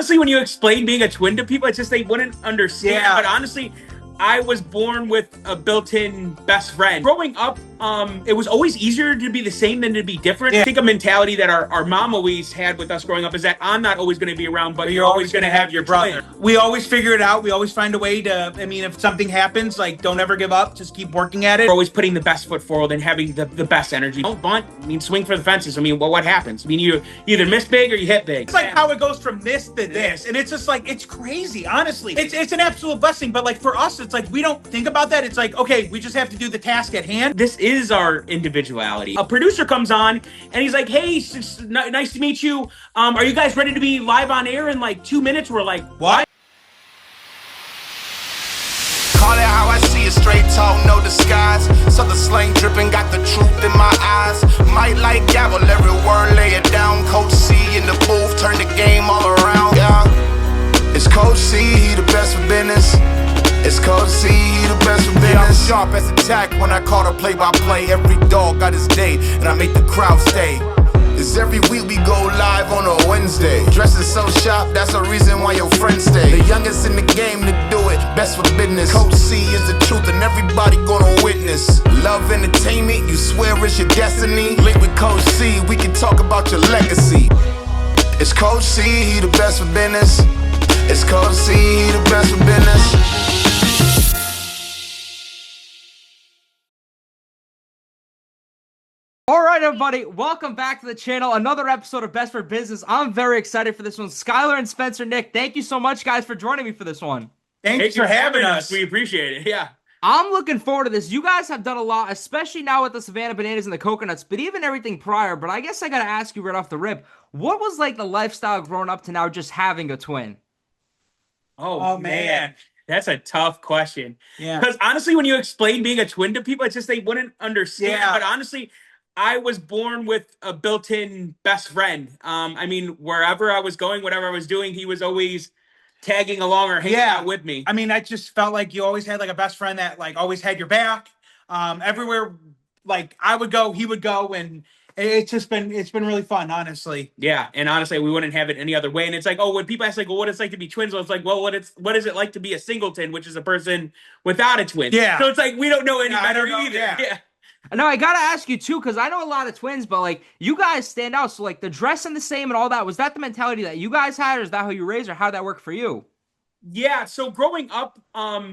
honestly, when you explain being a twin to people, it's just they wouldn't understand. Yeah. But honestly, I was born with a built-in best friend. Growing up, it was always easier to be the same than to be different. Yeah. I think a mentality that our mom always had with us growing up is that I'm not always going to be around, but you're always going to have your brother. We always figure it out. We always find a way to, I mean, if something happens, like, don't ever give up. Just keep working at it. We're always putting the best foot forward and having the best energy. Don't bunt. I mean, swing for the fences. I mean, well, what happens? I mean, you either miss big or you hit big. It's like how it goes from this to this. And it's just like, it's crazy, honestly. It's an absolute blessing. But like for us, it's like, we don't think about that. It's like, okay, we just have to do the task at hand. This is our individuality. A producer comes on and he's like, hey, it's nice to meet you. Are you guys ready to be live on air in like 2 minutes? We're like, what? Call it how I see it, straight talk, no disguise. Southern slang dripping, got the truth in my eyes. Might like gavel, every word lay it down. Coach C in the booth, turn the game all around. Yeah, it's Coach C, he the best for business. It's Coach C, he the best for business. Yeah, I'm sharp as attack when I call the play-by-play. Every dog got his day, and I make the crowd stay. It's every week we go live on a Wednesday. Dressing so sharp, that's the reason why your friends stay. The youngest in the game to do it, best for business. Coach C is the truth and everybody gonna witness. Love entertainment, you swear it's your destiny. Link with Coach C, we can talk about your legacy. It's Coach C, he the best for business. It's Coach C, he the best for business. All right, everybody, welcome back to the channel. Another episode of Best for Business. I'm very excited for this one. Skyler and Spencer Nick, thank you so much, guys, for joining me for this one. Thanks for having us. We appreciate it. Yeah. I'm looking forward to this. You guys have done a lot, especially now with the Savannah Bananas and the Coconuts, but even everything prior. But I guess I got to ask you right off the rip, what was like the lifestyle growing up to now just having a twin? Oh man. That's a tough question. Yeah. Because honestly, when you explain being a twin to people, it's just they wouldn't understand. Yeah. But honestly, I was born with a built-in best friend. I mean, wherever I was going, whatever I was doing, he was always tagging along or hanging out with me. I mean, I just felt like you always had like a best friend that like always had your back. Everywhere like I would go, he would go, and it's been really fun, honestly. Yeah, and honestly, we wouldn't have it any other way. And it's like, oh, when people ask like, well, what it's like to be twins, well, it's like, well, what is it like to be a singleton, which is a person without a twin? Yeah. So it's like we don't know any better either. Yeah. Now, I gotta ask you too, because I know a lot of twins, but like you guys stand out. So like the dressing the same and all that, was that the mentality that you guys had, or is that how you raised, or how did that work for you? Yeah, so growing up,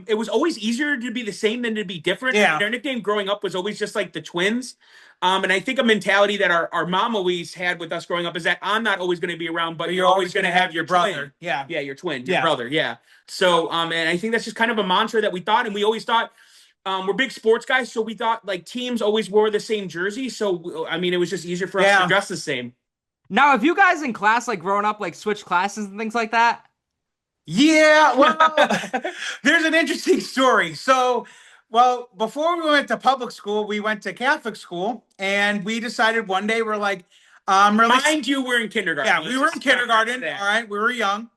it was always easier to be the same than to be different. Yeah. Their nickname growing up was always just like the twins. And I think a mentality that our mom always had with us growing up is that I'm not always going to be around, but you're always going to have your brother. twin. Yeah. Yeah, your twin, Yeah. your brother. Yeah. So, and I think that's just kind of a mantra that we thought, and we always thought, we're big sports guys, so we thought like teams always wore the same jersey. So, I mean, it was just easier for us to dress the same. Now, have you guys in class, like growing up, like switched classes and things like that? Yeah, well, there's an interesting story. So, well, before we went to public school, we went to Catholic school, and we decided one day we're like, really. Mind you, we're in kindergarten. Yeah, we were in kindergarten. All right, we were young.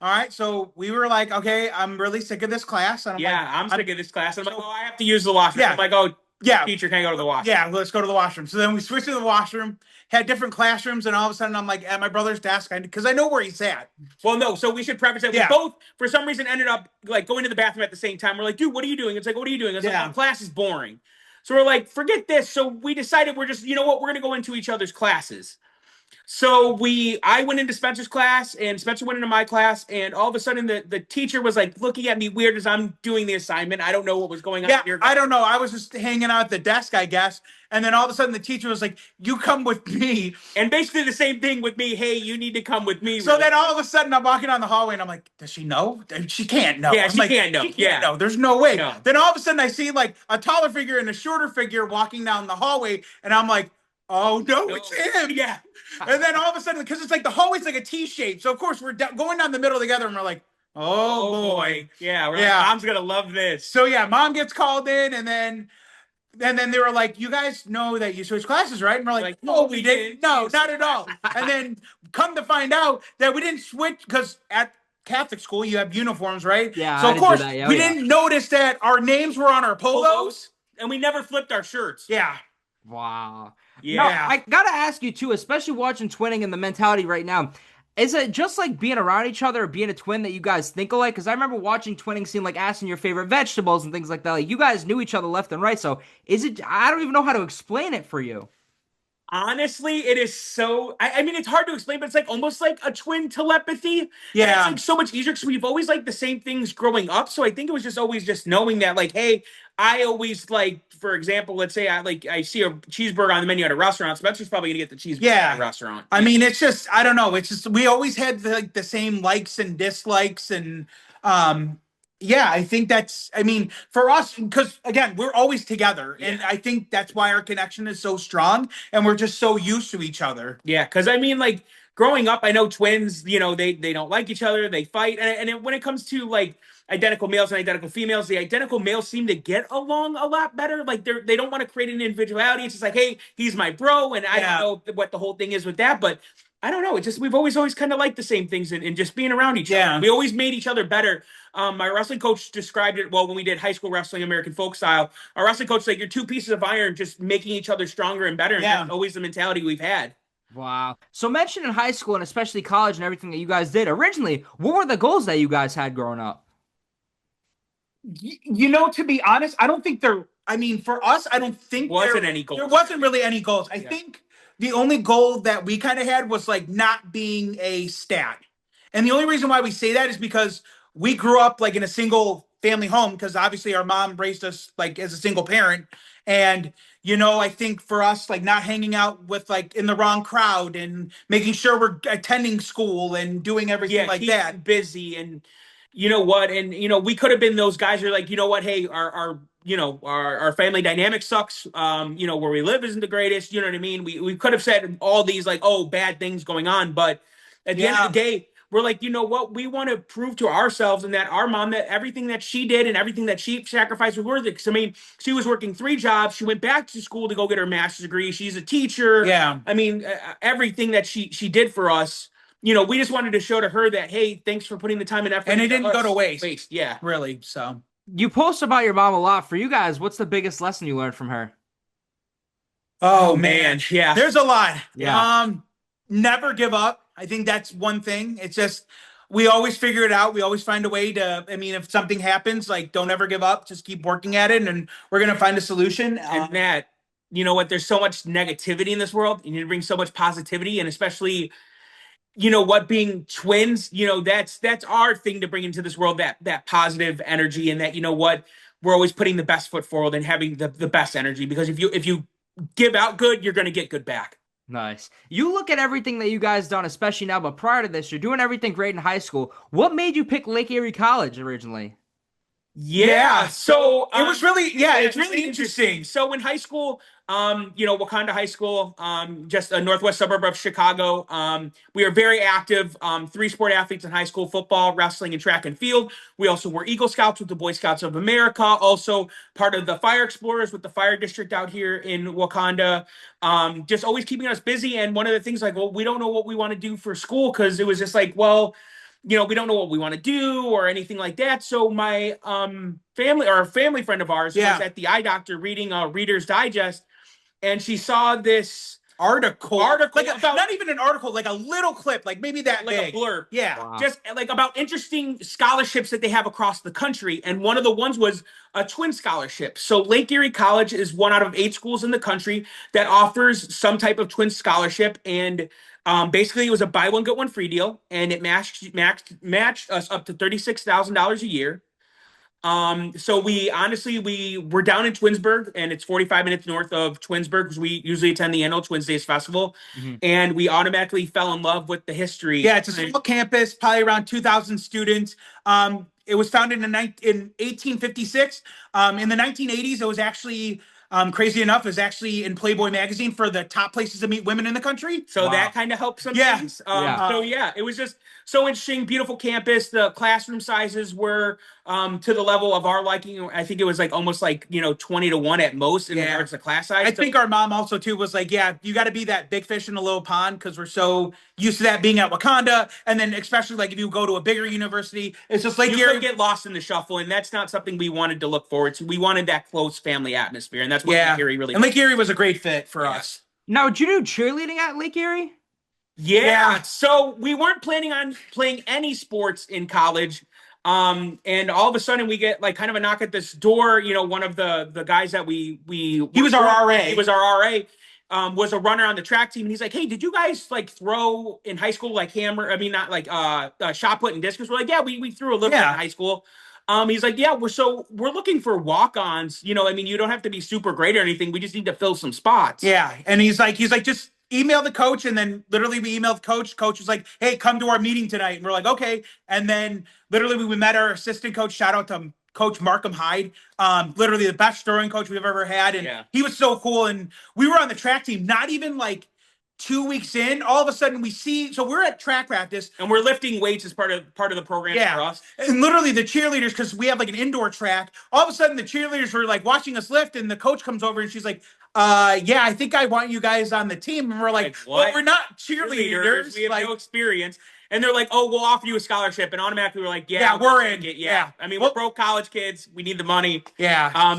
All right, so we were like, okay, I'm really sick of this class. And I'm sick of this class. I'm like, oh, I have to use the washroom. Yeah. I'm like, oh, Yeah. teacher, can I go to the washroom? Yeah, let's go to the washroom. So then we switched to the washroom, had different classrooms, and all of a sudden I'm like at my brother's desk because I know where he's at. Well, no, so we should preface that we both, for some reason, ended up like going to the bathroom at the same time. We're like, dude, what are you doing? It's like, what are you doing? It's like, class is boring. So we're like, forget this. So we decided we're just, you know what, we're going to go into each other's classes. So I went into Spencer's class, and Spencer went into my class, and all of a sudden the teacher was like looking at me weird as I'm doing the assignment. I don't know what was going on. Yeah, I don't know. I was just hanging out at the desk, I guess. And then all of a sudden the teacher was like, you come with me. And basically the same thing with me. Hey, you need to come with me. So then all of a sudden I'm walking down the hallway and I'm like, does she know? She can't know. Yeah, she can't know. She can't know. There's no way. No. Then all of a sudden I see like a taller figure and a shorter figure walking down the hallway. And I'm like, oh, no, it's him. Yeah. And then all of a sudden, because it's like the hallway's like a T shape. So of course we're going down the middle together and we're like, oh boy. Yeah, we're like, mom's going to love this. So yeah, mom gets called in, and then they were like, you guys know that you switched classes, right? And we're like, no, we didn't. No, not at all. And then come to find out that we didn't switch because at Catholic school you have uniforms, right? Yeah. So of course we didn't notice that our names were on our polos. And we never flipped our shirts. Yeah. Wow. Yeah. Now, I gotta ask you too, especially watching twinning and the mentality right now. Is it just like being around each other or being a twin that you guys think alike? Because I remember watching twinning scene, like asking your favorite vegetables and things like that. Like you guys knew each other left and right. So is it? I don't even know how to explain it for you. Honestly, it is so. I mean, it's hard to explain, but it's like almost like a twin telepathy. Yeah. And it's like so much easier because we've always liked the same things growing up. So I think it was just always just knowing that, like, hey, I always like, for example, let's say I see a cheeseburger on the menu at a restaurant. Spencer's probably gonna get the cheeseburger at a restaurant. I mean, it's just I don't know. It's just we always had like the same likes and dislikes, and yeah, I think that's. I mean, for us, because again, we're always together, and I think that's why our connection is so strong, and we're just so used to each other. Yeah, because I mean, like growing up, I know twins. You know, they don't like each other. They fight, when it comes to like identical males and identical females, the identical males seem to get along a lot better. Like they don't want to create an individuality. It's just like, hey, he's my bro, and I don't know what the whole thing is with that, but I don't know. It's just we've always kind of liked the same things and just being around each other. We always made each other better. My wrestling coach described it well when we did high school wrestling, American folk style. Our wrestling coach said, "You're two pieces of iron, just making each other stronger and better." And that's always the mentality we've had. Wow. So mentioned in high school and especially college and everything that you guys did originally, what were the goals that you guys had growing up? You know, to be honest, I don't think there. I mean, for us, I don't think any goals. There wasn't really any goals. I think the only goal that we kind of had was like not being a stat. And the only reason why we say that is because we grew up like in a single family home, because obviously our mom raised us like as a single parent. And, you know, I think for us, like not hanging out with like in the wrong crowd and making sure we're attending school and doing everything like that. Busy and you know what? And, you know, we could have been those guys who are like, you know what? Hey, our family dynamic sucks. You know, where we live isn't the greatest. You know what I mean? We could have said all these like, oh, bad things going on. But at the end of the day, we're like, you know what? We want to prove to ourselves and that our mom, that everything that she did and everything that she sacrificed was worth it. Because, I mean, she was working 3 jobs. She went back to school to go get her master's degree. She's a teacher. Yeah. I mean, everything that she did for us, you know, we just wanted to show to her that, hey, thanks for putting the time and effort. And it didn't go to waste. Yeah. Really. So you post about your mom a lot. For you guys, what's the biggest lesson you learned from her? Oh man. Yeah. There's a lot. Yeah. Never give up. I think that's one thing. It's just we always figure it out. We always find a way to, I mean, if something happens, like don't ever give up. Just keep working at it and we're going to find a solution. And Matt, you know what? There's so much negativity in this world. You need to bring so much positivity, and especially, you know what, being twins, you know, that's our thing to bring into this world, that positive energy, and that, you know what, we're always putting the best foot forward and having the best energy, because if you give out good, you're going to get good back. Nice. You look at everything that you guys done, especially now, but prior to this, you're doing everything great in high school. What made you pick Lake Erie College originally? Yeah, so it was really, it's really interesting. So in high school, you know, Wakanda High School, just a northwest suburb of Chicago. We are very active, 3 sport athletes in high school: football, wrestling, and track and field. We also were Eagle Scouts with the Boy Scouts of America, also part of the Fire Explorers with the fire district out here in Wakanda. Just always keeping us busy. And one of the things, like, well, we don't know what we want to do for school, because it was just like, well, you know, we don't know what we want to do or anything like that. So my a family friend of ours was at the eye doctor reading Reader's Digest, and she saw this article like about, not even an article, like a little clip, like maybe that like big. a blurb. Yeah. Wow. Just like about interesting scholarships that they have across the country. And one of the ones was a twin scholarship. So Lake Erie College is one out of 8 schools in the country that offers some type of twin scholarship. And basically it was a buy one, get one free deal. And it matched us up to $36,000 a year. So we're down in Twinsburg, and it's 45 minutes north of Twinsburg, because we usually attend the annual Twins Days Festival. Mm-hmm. And we automatically fell in love with the history. Yeah, it's a small campus, probably around 2,000 students. It was founded in 1856. In the 1980s, it was actually, crazy enough, is actually in Playboy magazine for the top places to meet women in the country. So that kind of helped some things. So it was just so interesting, beautiful campus. The classroom sizes were to the level of our liking. I think it was like almost like, you know, 20-1 at most in regards to class size. I think our mom also too was like, yeah, you got to be that big fish in a little pond, because we're so used to that being at Wakanda, and then especially like if you go to a bigger university, it's just like you could get lost in the shuffle, and that's not something we wanted to look forward to. We wanted that close family atmosphere, and that's what Lake Erie really. And Lake Erie was a great fit for us. Now, did you do cheerleading at Lake Erie? Yeah. So we weren't planning on playing any sports in college. And all of a sudden we get like kind of a knock at this door. You know, one of the guys that he was our RA. He was our RA. Was a runner on the track team. And he's like, hey, did you guys like throw in high school, like hammer? I mean, not like shot put and discus. We're like, yeah, we threw a little bit in high school. He's like, yeah, we're looking for walk-ons. You know, I mean, you don't have to be super great or anything. We just need to fill some spots. Yeah. And he's like, just email the coach. And then literally we emailed the coach. Coach was like, hey, come to our meeting tonight. And we're like, okay. And then literally we met our assistant coach. Shout out to Coach Markham Hyde, literally the best throwing coach we've ever had. And he was so cool. And we were on the track team, not even like 2 weeks in, all of a sudden so we're at track practice and we're lifting weights as part of the program for us. And literally the cheerleaders, because we have like an indoor track, all of a sudden the cheerleaders were like watching us lift, and the coach comes over and she's like, yeah, I think I want you guys on the team. And we're like, well, we're not cheerleaders. We have no experience. And they're like, oh, we'll offer you a scholarship. And automatically we're like, yeah, we're in. Yeah. I mean, we're broke college kids. We need the money. Yeah.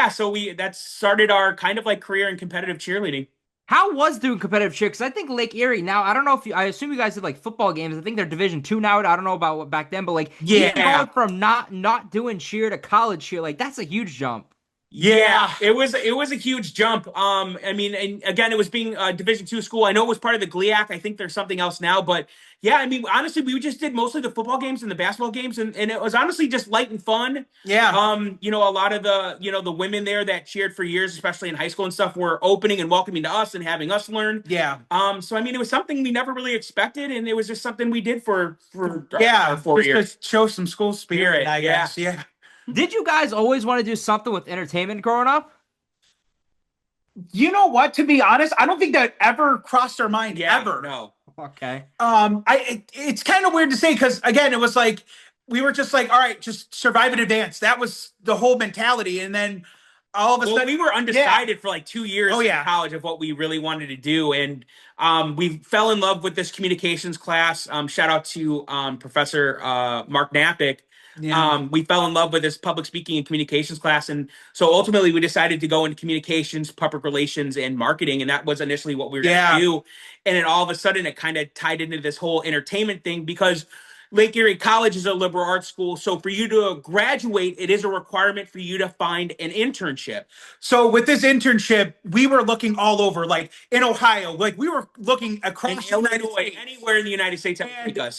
So that started our kind of like career in competitive cheerleading. How was doing competitive cheer? Because I think Lake Erie now, I don't know if I assume you guys did like football games. I think they're Division II now. I don't know about what back then, but like going from not doing cheer to college cheer, like that's a huge jump. Yeah, it was a huge jump. I mean, and again, it was being a Division II school. I know it was part of the GLIAC. I think there's something else now, but yeah, I mean, honestly, we just did mostly the football games and the basketball games, and it was honestly just light and fun. Yeah. You know, a lot of the women there that cheered for years, especially in high school and stuff, were opening and welcoming to us and having us learn. Yeah. So I mean, it was something we never really expected, and it was just something we did for 4 years. To show some school spirit, I guess. Yeah. Did you guys always want to do something with entertainment growing up? You know what? To be honest, I don't think that ever crossed our mind ever. No. Okay. It's kind of weird to say because again, it was like we were just like, all right, just survive and advance. That was the whole mentality, and then all of a sudden we were undecided for like 2 years in college of what we really wanted to do, and we fell in love with this communications class. Shout out to Professor Mark Napick. Yeah. We fell in love with this public speaking and communications class. And so ultimately we decided to go into communications, public relations, and marketing. And that was initially what we were going to do. And then all of a sudden it kind of tied into this whole entertainment thing because Lake Erie College is a liberal arts school. So for you to graduate, it is a requirement for you to find an internship. So with this internship, we were looking all over, like in Ohio, like we were looking across the United States. Anywhere in the United States.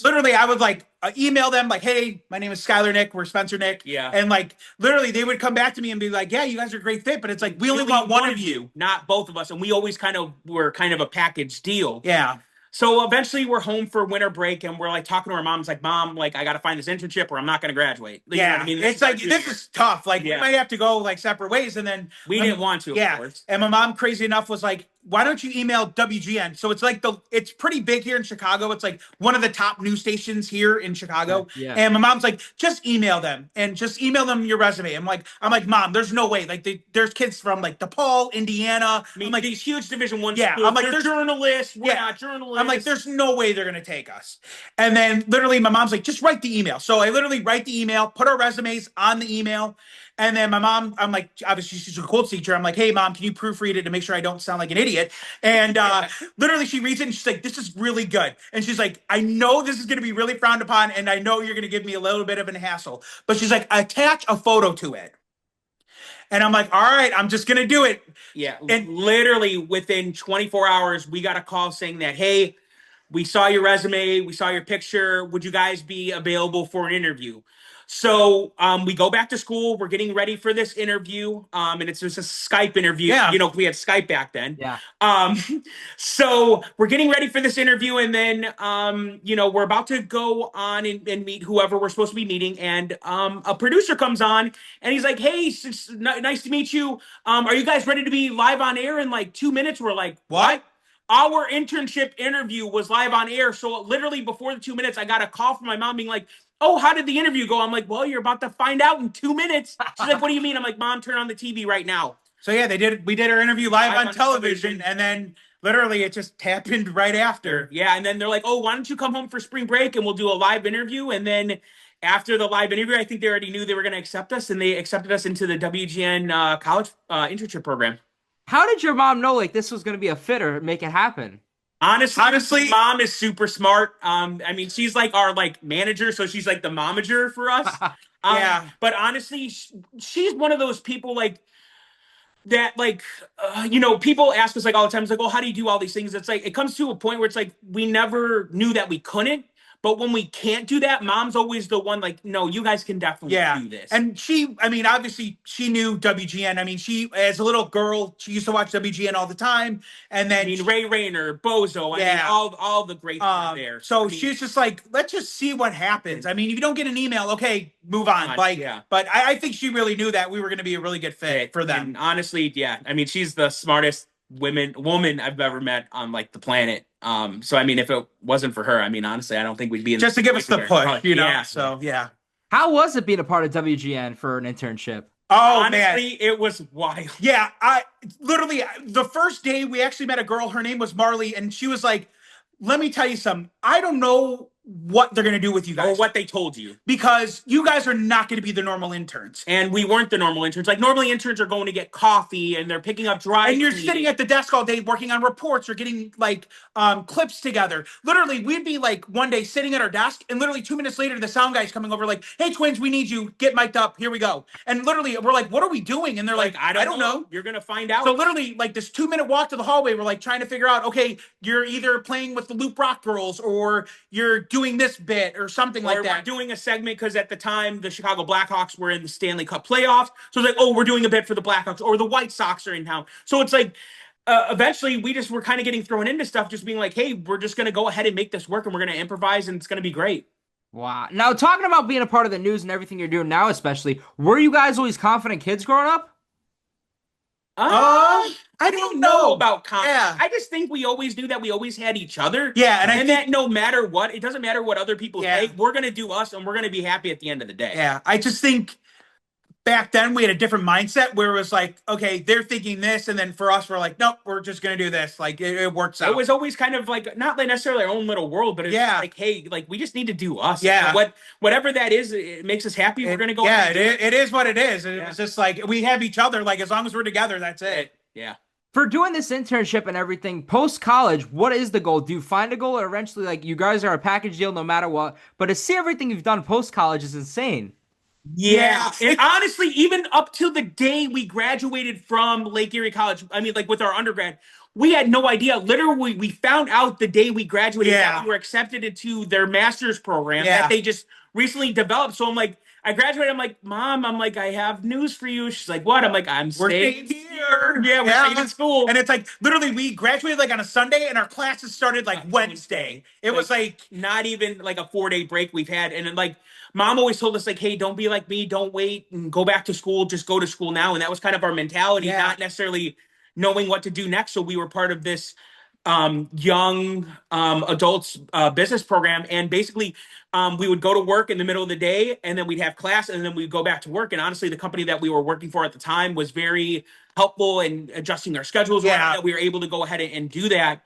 Literally, I would like email them like, hey, my name is Skyler Nick. We're Spencer Nick. Yeah. And like, literally they would come back to me and be like, yeah, you guys are a great fit. But it's like, we only want one of you. Not both of us. And we always were kind of a package deal. Yeah. So eventually we're home for winter break and we're like talking to our moms like, Mom, like I got to find this internship or I'm not going to graduate. You know what I mean? It's like, this is tough. Like we might have to go like separate ways. And then we didn't want to, of course. And my mom, crazy enough, was like, why don't you email WGN? So it's like it's pretty big here in Chicago. It's like one of the top news stations here in Chicago. Yeah. And my mom's like, just email them and just email them your resume. I'm like, Mom, there's no way. Like there's kids from like DePaul, Indiana. I mean, I'm like these huge Division I schools. I'm like, they're journalists. We're not journalists. I'm like, there's no way they're going to take us. And then literally my mom's like, just write the email. So I literally write the email, put our resumes on the email. And then my mom, I'm like, obviously she's a quotes teacher. I'm like, hey, Mom, can you proofread it to make sure I don't sound like an idiot? And literally she reads it and she's like, this is really good. And she's like, I know this is going to be really frowned upon and I know you're going to give me a little bit of a hassle. But she's like, attach a photo to it. And I'm like, all right, I'm just going to do it. Yeah. And literally within 24 hours, we got a call saying that, hey, we saw your resume. We saw your picture. Would you guys be available for an interview? So we go back to school. We're getting ready for this interview. And it's just a Skype interview. Yeah. You know, we had Skype back then. Yeah. So we're getting ready for this interview. And then, you know, we're about to go on and meet whoever we're supposed to be meeting. And a producer comes on and he's like, hey, it's nice to meet you. Are you guys ready to be live on air in like 2 minutes? We're like, what? Our internship interview was live on air. So literally before the 2 minutes, I got a call from my mom being like, oh, how did the interview go? I'm like, well, you're about to find out in 2 minutes. She's like, what do you mean? I'm like, Mom, turn on the TV right now. So yeah, we did our interview live on television. And then literally it just happened right after. Yeah. And then they're like, oh, why don't you come home for spring break and we'll do a live interview. And then after the live interview, I think they already knew they were going to accept us and they accepted us into the WGN college internship program. How did your mom know like this was going to be a fit or make it happen? Honestly, mom is super smart. I mean, she's like our like manager, so she's like the momager for us. Yeah. But honestly, she's one of those people like that, like, people ask us like all the time, it's like, oh, how do you do all these things? It's like, it comes to a point where it's like, we never knew that we couldn't. But when we can't do that, mom's always the one like, no, you guys can definitely do this. And she, I mean, obviously she knew WGN. I mean, she, as a little girl, she used to watch WGN all the time. And then Ray Rayner, Bozo, I mean, all the greats there. So she's just like, let's just see what happens. I mean, if you don't get an email, okay, move on. But I think she really knew that we were going to be a really good fit for them. And honestly, I mean, she's the smartest woman I've ever met on like the planet. So I mean, if it wasn't for her, I mean, honestly, I don't think we'd be in just to give us the push, you know. Yeah. So yeah. How was it being a part of WGN for an internship? Oh, honestly, man, it was wild. Yeah, I literally the first day we actually met a girl. Her name was Marley, and she was like, "Let me tell you something. I don't know what they're gonna do with you guys, or what they told you, because you guys are not going to be the normal interns." And we weren't the normal interns. Like normally interns are going to get coffee and they're picking up dry and you're sitting at the desk all day working on reports or getting like clips together. Literally, we'd be like one day sitting at our desk, and literally 2 minutes later the sound guy's coming over like, "Hey twins, we need you, get mic'd up, here we go." And literally we're like, "What are we doing?" And they're like, I don't know. You're gonna find out. So literally like this 2-minute walk to the hallway, we're like trying to figure out, okay, you're either playing with the Loop Rock girls or you're doing this bit or something like that. We're doing a segment because at the time the Chicago Blackhawks were in the Stanley Cup playoffs. So it's like, oh, we're doing a bit for the Blackhawks, or the White Sox are in town. So it's like eventually we just were kind of getting thrown into stuff, just being like, hey, we're just going to go ahead and make this work, and we're going to improvise, and it's going to be great. Wow. Now, talking about being a part of the news and everything you're doing now, especially, were you guys always confident kids growing up? I don't know about confidence. Yeah. I just think we always knew that we always had each other. Yeah, and that no matter what, it doesn't matter what other people say, we're going to do us, and we're going to be happy at the end of the day. Yeah, I just think back then we had a different mindset where it was like, okay, they're thinking this, and then for us, we're like, nope, we're just going to do this. Like, it works out. It was always kind of like, not like necessarily our own little world, but it's like, hey, like, we just need to do us. Yeah. Whatever that is, it makes us happy. We're going to go. Yeah, it is what it is. It's just like, we have each other. Like, as long as we're together, that's it. Yeah. For doing this internship and everything, post-college, what is the goal? Do you find a goal, or eventually, like, you guys are a package deal no matter what? But to see everything you've done post-college is insane. Yeah. And honestly, even up till the day we graduated from Lake Erie College, I mean, like with our undergrad, we had no idea. Literally, we found out the day we graduated that we were accepted into their master's program that they just recently developed. So I'm like, I graduated. I'm like, Mom, I have news for you. She's like, what? I'm like, we're staying here. Yeah, we're staying in school. And it's like, literally, we graduated like on a Sunday, and our classes started like Wednesday. It was like not even like a 4-day break we've had. And then, like, Mom always told us, like, hey, don't be like me. Don't wait and go back to school. Just go to school now. And that was kind of our mentality, not necessarily knowing what to do next. So we were part of this young adults business program, and basically we would go to work in the middle of the day, and then we'd have class, and then we'd go back to work. And honestly, the company that we were working for at the time was very helpful in adjusting our schedules. That we were able to go ahead and do that.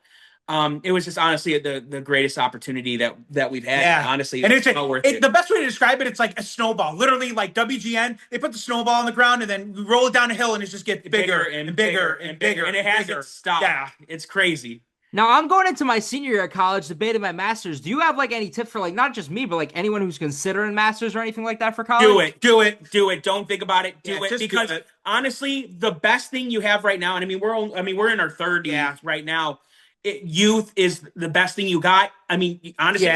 It was just honestly the greatest opportunity that we've had. Yeah. Honestly, and it's worth it. The best way to describe it, it's like a snowball. Literally, like WGN, they put the snowball on the ground, and then we roll it down a hill, and it just gets bigger and bigger and bigger. And it hasn't stopped. Yeah, it's crazy. Now, I'm going into my senior year at college, debating my master's. Do you have, like, any tips for, like, not just me, but, like, anyone who's considering master's or anything like that for college? Do it. Don't think about it. Do it. Because, honestly, the best thing you have right now, and I mean, we're in our 30s right now. Youth is the best thing you got. I mean, honestly,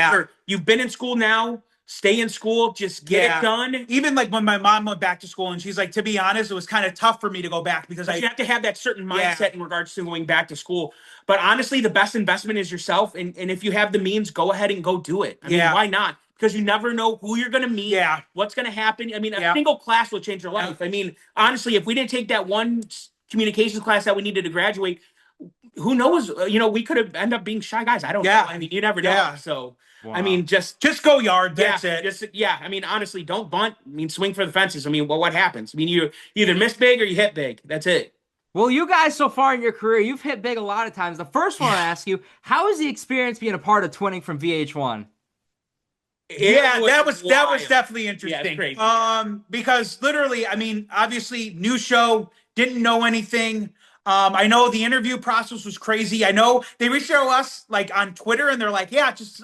you've been in school now. Stay in school, just get it done. Even like when my mom went back to school, and she's like, to be honest, it was kind of tough for me to go back because you have to have that certain mindset in regards to going back to school. But honestly, the best investment is yourself. And if you have the means, go ahead and go do it. I mean, why not? Because you never know who you're going to meet, what's going to happen. I mean, a single class will change your life. I mean, honestly, if we didn't take that one communications class that we needed to graduate, who knows? We could have ended up being shy guys. I don't know. I mean, you never know. So, I mean, just go yard. That's it. I mean, honestly, don't bunt. I mean, swing for the fences. I mean, what happens? I mean, you either miss big or you hit big. That's it. Well, you guys so far in your career, you've hit big a lot of times. The first one I ask you, how is the experience being a part of Twinning from VH1? That was definitely interesting. Crazy. Because literally, I mean, obviously, new show, didn't know anything. I know the interview process was crazy. I know they reached out to us like on Twitter and they're like, yeah, just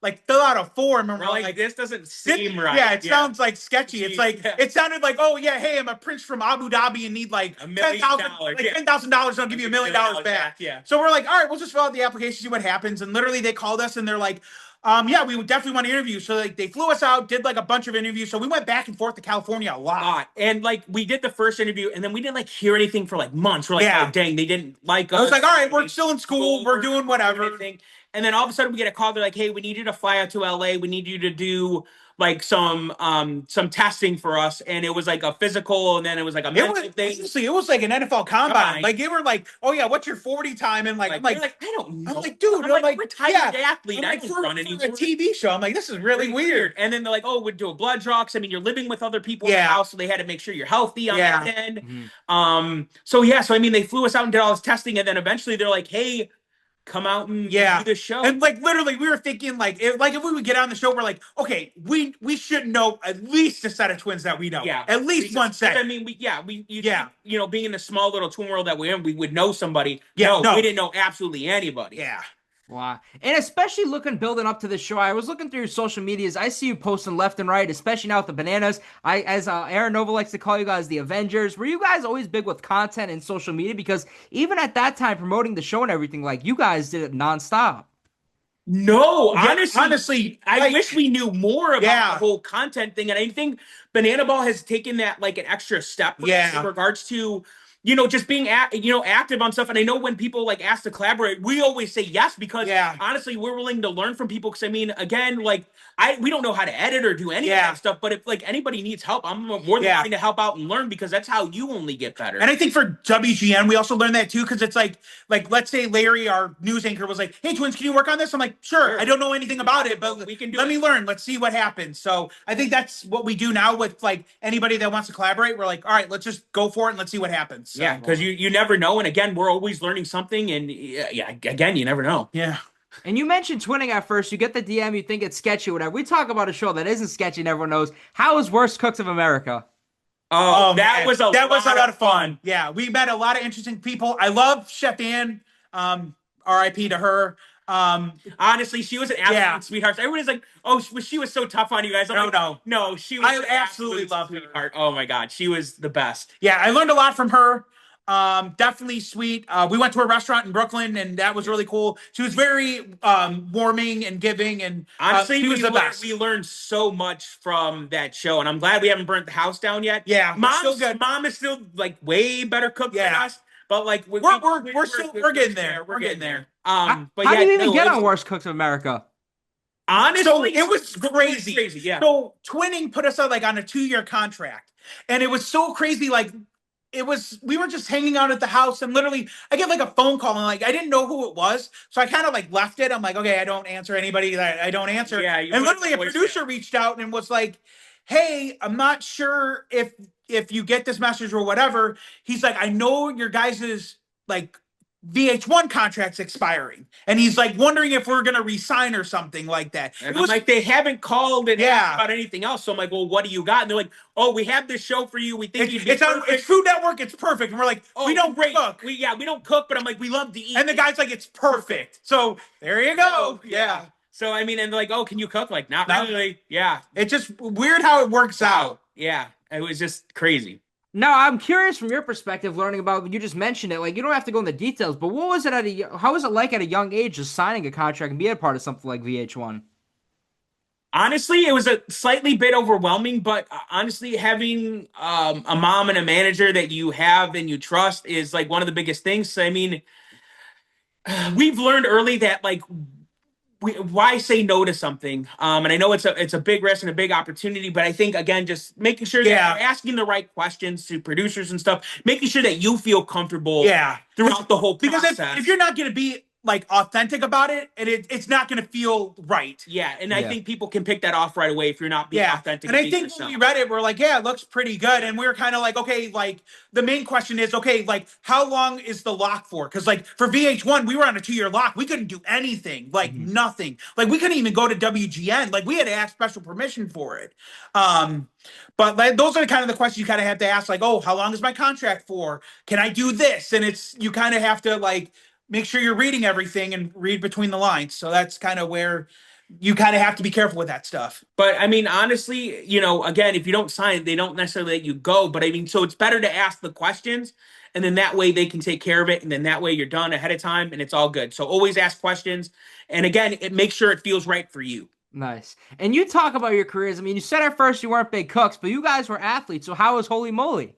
like fill out a form. And we're like, this doesn't seem right. Yeah, it sounds like sketchy. It's like, it sounded like, oh yeah, hey, I'm a prince from Abu Dhabi and need like $10,000. I'll give you $1 million back. Yeah. So we're like, all right, we'll just fill out the application, see what happens. And literally they called us and they're like, yeah, we would definitely want to interview. So like they flew us out, did like a bunch of interviews. So we went back and forth to California a lot. And like we did the first interview and then we didn't like hear anything for like months. We're like, oh dang, they didn't like us. I was like, all right, we're still in school. We're doing whatever. And then all of a sudden we get a call. They're like, hey, we need you to fly out to LA. We need you to do like some testing for us. And it was like a physical and then it was like a mental thing. Honestly, it was like an NFL combine. Like they were like, oh yeah, what's your 40 time? And like, I'm like, I don't know. I'm like, dude, I'm like retired athlete. I can run anymore. A TV show. I'm like, this is really weird. And then they're like, oh, we'd do a blood draw. I mean, you're living with other people in the house, so they had to make sure you're healthy on that end. So I mean, they flew us out and did all this testing, and then eventually they're like, hey, come out and do the show. And like literally we were thinking like if we would get on the show, we're like, okay, we should know at least a set of twins that we know. Yeah. At least one set. I mean, you know, being in the small little twin world that we're in, we would know somebody. Yeah. No, we didn't know absolutely anybody. Yeah. Wow. And especially building up to the show, I was looking through your social medias. I see you posting left and right, especially now with the bananas. As Aaron Nova likes to call you guys, the Avengers. Were you guys always big with content and social media? Because even at that time, promoting the show and everything, like you guys did it nonstop. No, honestly, I wish we knew more about the whole content thing. And I think Banana Ball has taken that like an extra step in regards to, you know, just being active on stuff. And I know when people like ask to collaborate, we always say yes, because honestly, we're willing to learn from people. Because I mean, again, like we don't know how to edit or do any of that stuff. But if like anybody needs help, I'm more than willing to help out and learn, because that's how you only get better. And I think for WGN, we also learned that too, because it's like let's say Larry, our news anchor, was like, "Hey, twins, can you work on this?" I'm like, "Sure." I don't know anything about it, but we can let me learn. Let's see what happens. So I think that's what we do now with like anybody that wants to collaborate. We're like, all right, let's just go for it and let's see what happens. So, yeah, because you never know. And again, we're always learning something. And again, you never know. Yeah. And you mentioned twinning at first. You get the DM, you think it's sketchy, whatever. We talk about a show that isn't sketchy and everyone knows. How is Worst Cooks of America? Oh, that was a lot of fun. Yeah, we met a lot of interesting people. I love Chef Ann. R.I.P. to her. Honestly, she was an absolute sweetheart. Everybody's like, "Oh, she was so tough on you guys." No, she was. I absolutely love her. Sweetheart. Oh my God, she was the best. Yeah, I learned a lot from her. Definitely sweet. We went to a restaurant in Brooklyn and that was really cool. She was very warming and giving, and honestly, she was the best. We learned so much from that show, and I'm glad we haven't burnt the house down yet. Yeah, Mom is still like way better cook than us, but like we're getting there. We're getting there. But how did you even get on Worst Cooks of America? Honestly, so it was crazy. Yeah. So twinning put us on like on a 2-year contract, and it was so crazy. Like we were just hanging out at the house, and literally I get like a phone call, and like I didn't know who it was, so I kind of like left it. I'm like, okay, I don't answer anybody that I don't answer. Yeah, and literally a producer reached out and was like, hey, I'm not sure if you get this message or whatever. He's like, I know your guys's like VH1 contract's expiring, and he's like wondering if we're gonna resign or something like that. And I'm like, they haven't called and asked about anything else. So I'm like, well, what do you got? And they're like, oh, we have this show for you. We think you'd be perfect. It's Food Network. It's perfect. And we're like, oh, we don't cook. We don't cook, but I'm like, we love to eat. And the guy's like, it's perfect. So there you go. Yeah. So I mean, and they're like, oh, can you cook? Like, not really. Yeah. It's just weird how it works out. Yeah. It was just crazy. Now, I'm curious from your perspective, learning about, you just mentioned it, like, you don't have to go into details, but what was it how was it like at a young age just signing a contract and being a part of something like VH1? Honestly, it was a slightly bit overwhelming, but honestly, having a mom and a manager that you have and you trust is like one of the biggest things. So, I mean, we've learned early that like, why say no to something? And I know it's a big risk and a big opportunity, but I think again, just making sure that you're asking the right questions to producers and stuff, making sure that you feel comfortable throughout the whole process. Because if you're not going to be like authentic about it, and it's not going to feel right. Yeah, and I think people can pick that off right away if you're not being authentic. And I think when we read it, we're like, yeah, it looks pretty good, and we were kind of like, okay, like the main question is, okay, like how long is the lock for? Because like for VH1, we were on a 2-year lock. We couldn't do anything, like nothing. Like we couldn't even go to WGN. Like we had to ask special permission for it. But like, those are kind of the questions you kind of have to ask, like, oh, how long is my contract for? Can I do this? And it's you kind of have to like make sure you're reading everything and read between the lines. So that's kind of where you kind of have to be careful with that stuff. But I mean, honestly, you know, again, if you don't sign, they don't necessarily let you go. But I mean, so it's better to ask the questions, and then that way they can take care of it. And then that way you're done ahead of time and it's all good. So always ask questions. And again, it makes sure it feels right for you. Nice. And you talk about your careers. I mean, you said at first you weren't big cooks, but you guys were athletes. So how was Holey Moley?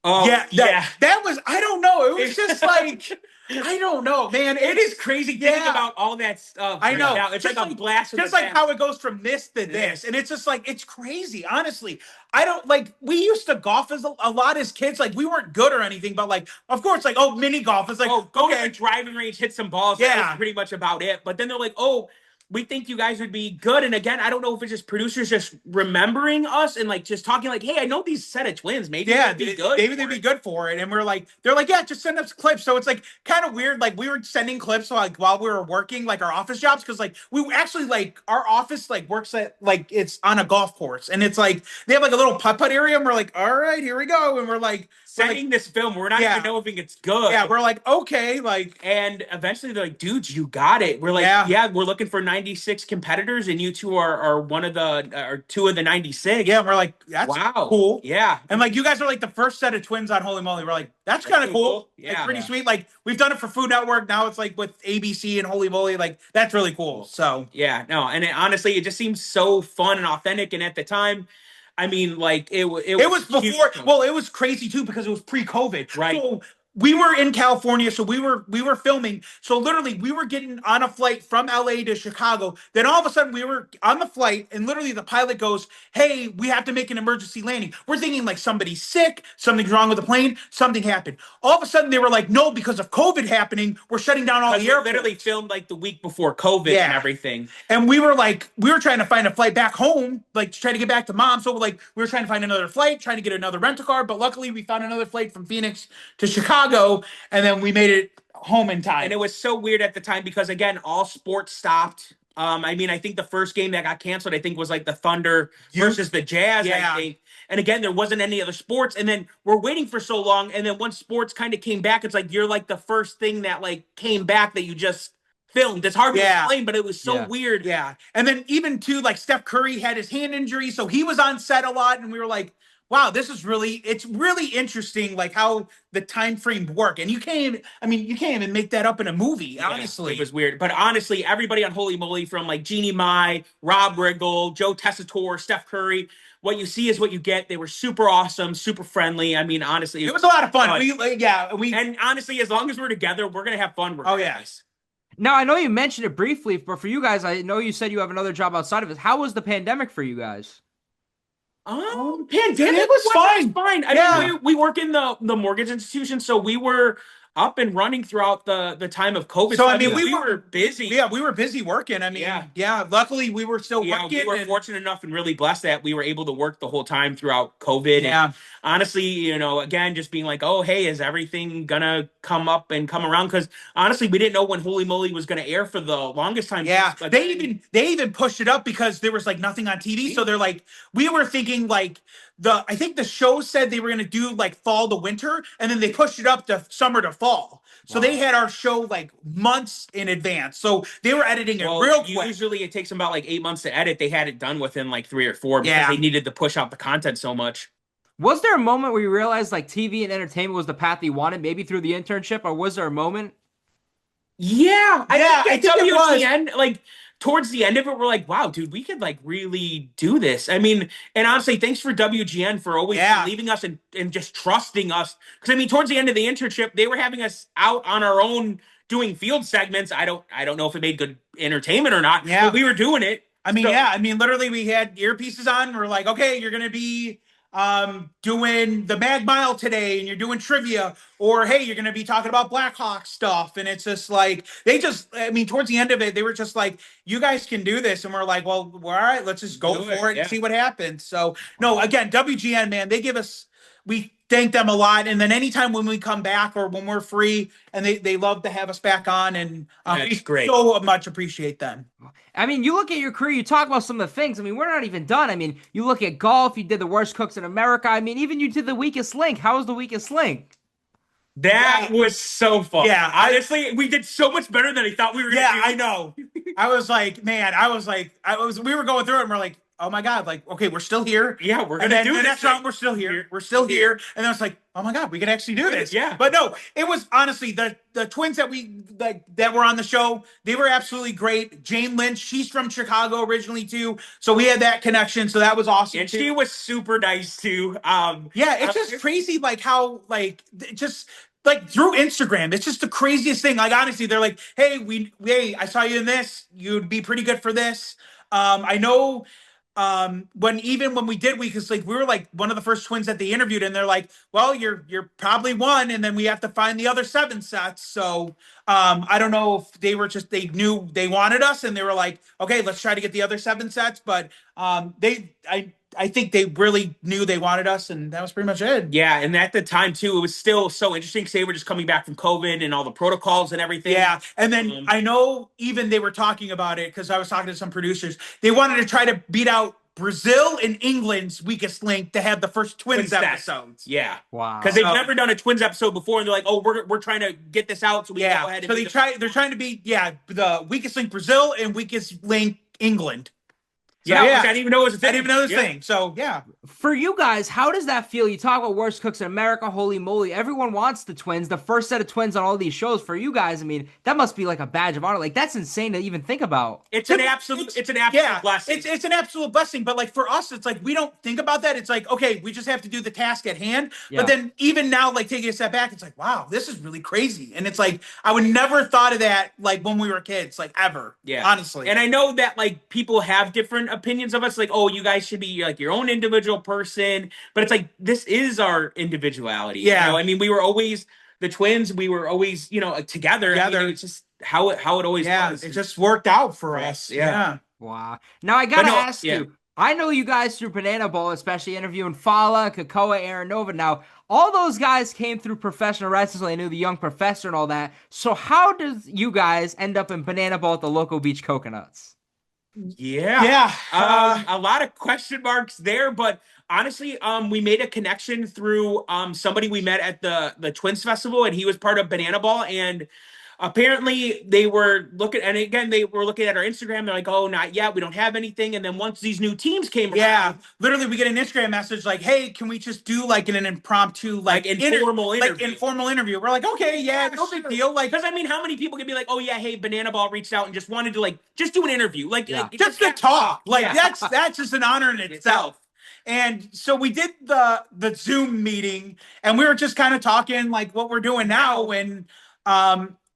Oh, that was, I don't know. It was just like, I don't know, man. It is crazy thinking about all that stuff. I know. Now. It's just like a blast. Just like how it goes from this to this. And it's just like, it's crazy, honestly. I don't like, we used to golf as a lot as kids. Like, we weren't good or anything, but like, of course, like, oh, mini golf. It's like, go to the driving range, hit some balls. Yeah. That's pretty much about it. But then they're like, oh, we think you guys would be good. And again, I don't know if it's just producers just remembering us and like just talking like, hey, I know these set of twins. Maybe they'd be good. Maybe they'd be good for it. And we're like, they're like, yeah, just send us clips. So it's like kind of weird. Like we were sending clips like while we were working like our office jobs. Cause like we actually like our office like works at like it's on a golf course. And it's like they have like a little putt-putt area. And we're like, all right, here we go. And we're like sending this film. We're not even knowing it's good. Yeah, we're like, okay, like, and eventually they're like, dudes, you got it. We're like, yeah, we're looking for 96 competitors, and you two are one of the or two of the 96. Yeah, we're like, that's cool. Yeah, and like you guys are like the first set of twins on Holey Moley. We're like, that's kind of cool. Yeah, like, pretty sweet. Like we've done it for Food Network. Now it's like with ABC and Holey Moley. Like that's really cool. So yeah, no, and honestly, it just seems so fun and authentic. And at the time, I mean, like it was before. Well, it was crazy too because it was pre-COVID, right? So we were in California, so we were filming. So literally, we were getting on a flight from LA to Chicago. Then all of a sudden, we were on the flight, and literally the pilot goes, "Hey, we have to make an emergency landing." We're thinking like somebody's sick, something's wrong with the plane, something happened. All of a sudden, they were like, "No, because of COVID happening, we're shutting down all the airports." Literally filmed like the week before COVID and everything. And we were trying to find a flight back home, like to try to get back to mom. So like we were trying to find another flight, trying to get another rental car. But luckily, we found another flight from Phoenix to Chicago. And then we made it home in time. And it was so weird at the time because, again, all sports stopped. I mean, I think the first game that got canceled, I think, was like the Thunder versus the Jazz, I think. And again, there wasn't any other sports. And then we're waiting for so long. And then once sports kind of came back, it's like you're like the first thing that like came back that you just filmed. It's hard to explain, but it was so weird. Yeah. And then even too, like Steph Curry had his hand injury. So he was on set a lot. And we were like, wow, it's really interesting, like how the time frame work. And you can't even make that up in a movie, honestly. It was weird. But honestly, everybody on Holey Moley, from like Jeannie Mai, Rob Riggle, Joe Tessitore, Steph Curry, what you see is what you get. They were super awesome, super friendly. I mean, honestly, it was a lot of fun. And honestly, as long as we're together, we're going to have fun. Oh, yes. Now, I know you mentioned it briefly, but for you guys, I know you said you have another job outside of it. How was the pandemic for you guys? Pandemic was fine. I mean, we work in the mortgage institution, so we were up and running throughout the time of COVID. So I mean, we were busy. Yeah, we were busy working. I mean, luckily we were still working. We were fortunate enough and really blessed that we were able to work the whole time throughout COVID. Yeah. And honestly, you know, again, just being like, oh, hey, is everything gonna come up and come around? Because honestly, we didn't know when Holey Moley was gonna air for the longest time. Yeah, they even pushed it up because there was like nothing on TV. So they're like, we were thinking like I think the show said they were going to do like fall to winter, and then they pushed it up to summer to fall. So they had our show like months in advance. So they were editing it real quick. Usually it takes them about like 8 months to edit. They had it done within like 3 or 4 because they needed to push out the content so much. Was there a moment where you realized like TV and entertainment was the path you wanted, maybe through the internship, or was there a moment? Yeah, I think it was. WGN, like towards the end of it, we're like, wow, dude, we could like really do this. I mean, and honestly, thanks for WGN for always believing us and just trusting us. Because I mean, towards the end of the internship, they were having us out on our own doing field segments. I don't know if it made good entertainment or not. Yeah, but we were doing it. I mean, literally we had earpieces on. We're like, okay, you're gonna be doing the Mag Mile today and you're doing trivia, or hey, you're going to be talking about Blackhawks stuff. And it's just like, towards the end of it, they were just like, you guys can do this. And we're like, well, all right, let's just go for it and see what happens. So no, again, WGN, man, we thank them a lot. And then anytime when we come back or when we're free, and they love to have us back on, and we great. So much appreciate them. I mean, you look at your career, you talk about some of the things. I mean, we're not even done. I mean, you look at golf, you did the worst cooks in America. I mean, even you did the weakest link. How was the weakest link? That was so fun. Yeah. Honestly, we did so much better than I thought we were going to do. Yeah, I know. I was like, we were going through it and we're like, oh my God, like, okay, we're still here. Yeah, we're going to do this. Next round, we're still here. We're still here. And then it's like, oh my God, we can actually do this. Yeah. But no, it was honestly the twins that were on the show. They were absolutely great. Jane Lynch, she's from Chicago originally too. So we had that connection. So that was awesome. And she was super nice too. It's just crazy. Like how, like through Instagram, it's just the craziest thing. Like honestly, they're like, "Hey, I saw you in this. You'd be pretty good for this." I know. When we did because like we were like one of the first twins that they interviewed, and they're like, "Well, you're probably one, and then we have to find the other 7 sets." So I don't know if they knew they wanted us, and they were like, "Okay, let's try to get the other 7 sets." But I think they really knew they wanted us, and that was pretty much it. Yeah, and at the time, too, it was still so interesting because they were just coming back from COVID and all the protocols and everything. Yeah, and then I know even they were talking about it because I was talking to some producers. They wanted to try to beat out Brazil and England's weakest link to have the first twins episodes. Yeah. Wow. Because they've never done a twins episode before, and they're like, oh, we're trying to get this out so we can go ahead and they're trying to beat the weakest link Brazil and weakest link England. So, which I didn't even know was a thing. I didn't even know this thing. So, yeah. For you guys, how does that feel? You talk about worst cooks in America, Holey Moley. Everyone wants the twins, the first set of twins on all these shows. For you guys, I mean, that must be like a badge of honor. Like, that's insane to even think about. It's an absolute blessing. It's an absolute blessing. But, like, for us, it's like we don't think about that. It's like, okay, we just have to do the task at hand. Yeah. But then even now, like, taking a step back, it's like, wow, this is really crazy. And it's like, I would never thought of that, like, when we were kids, like, ever. Yeah. Honestly. And I know that, like, people have different opinions of us. Like, oh, you guys should be like your own individual person, but it's like this is our individuality. Yeah, you know? I mean, we were always the twins. We were always, together. I mean, it's just how it always was. It just worked out for us. Yeah. Wow. Now I gotta ask you. I know you guys through Banana Bowl, especially interviewing Fala, Kakoa, Aaron Nova. Now, all those guys came through professional wrestling, so they knew the young professor and all that. So how does you guys end up in Banana Bowl at the Loco Beach Coconuts? Yeah. A lot of question marks there, but honestly, we made a connection through somebody we met at the Twins Festival, and he was part of Banana Ball, and apparently they were looking, and again, they were looking at our Instagram. They're like, oh, not yet. We don't have anything. And then once these new teams came around, literally we get an Instagram message like, hey, can we just do like an impromptu, like informal interview? We're like, okay, no big deal. Like, because I mean, how many people can be like, oh yeah, hey, Banana Ball reached out and just wanted to like, just do an interview. Like, just to talk. Like that's just an honor in itself. And so we did the Zoom meeting, and we were just kind of talking like what we're doing now.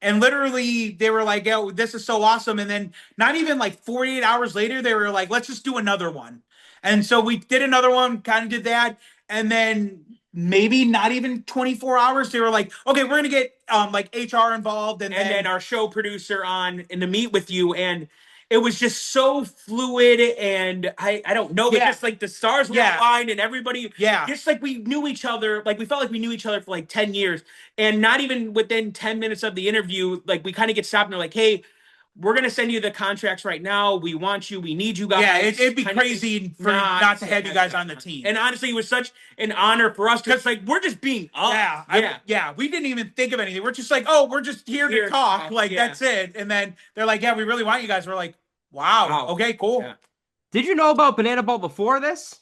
And literally they were like, yo, this is so awesome. And then not even like 48 hours later, they were like, let's just do another one. And so we did another one, kind of did that. And then maybe not even 24 hours, they were like, okay, we're going to get like HR involved. And then our show producer on and to meet with you. And it was just so fluid, and I don't know, but just like the stars were aligned, and everybody, just like we knew each other, like we felt like we knew each other for like 10 years, and not even within 10 minutes of the interview, like we kind of get stopped and they're like, hey, we're going to send you the contracts right now. We want you. We need you guys. Yeah, it'd be crazy for not to have you guys on the team. And honestly, it was such an honor for us because like we're just being us. We didn't even think of anything. We're just like, oh, we're just here to talk. Like that's it. And then they're like, yeah, we really want you guys. We're like, wow. Okay, cool. Yeah. Did you know about Banana Ball before this?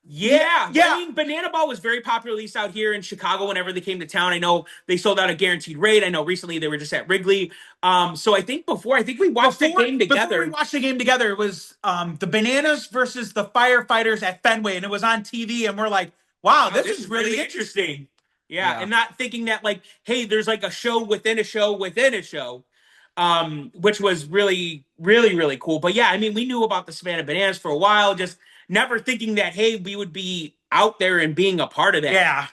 Yeah. I mean, Banana Ball was very popular, at least out here in Chicago, whenever they came to town. I know they sold out a guaranteed rate. I know recently they were just at Wrigley. So I think we watched the game together. Before we watched the game together, it was the Bananas versus the Firefighters at Fenway, and it was on TV, and we're like, wow, this is really interesting. Yeah, and not thinking that like, hey, there's like a show within a show within a show. Which was really, really, really cool. But yeah, I mean, we knew about the Savannah Bananas for a while, just never thinking that, hey, we would be out there and being a part of that. Yeah.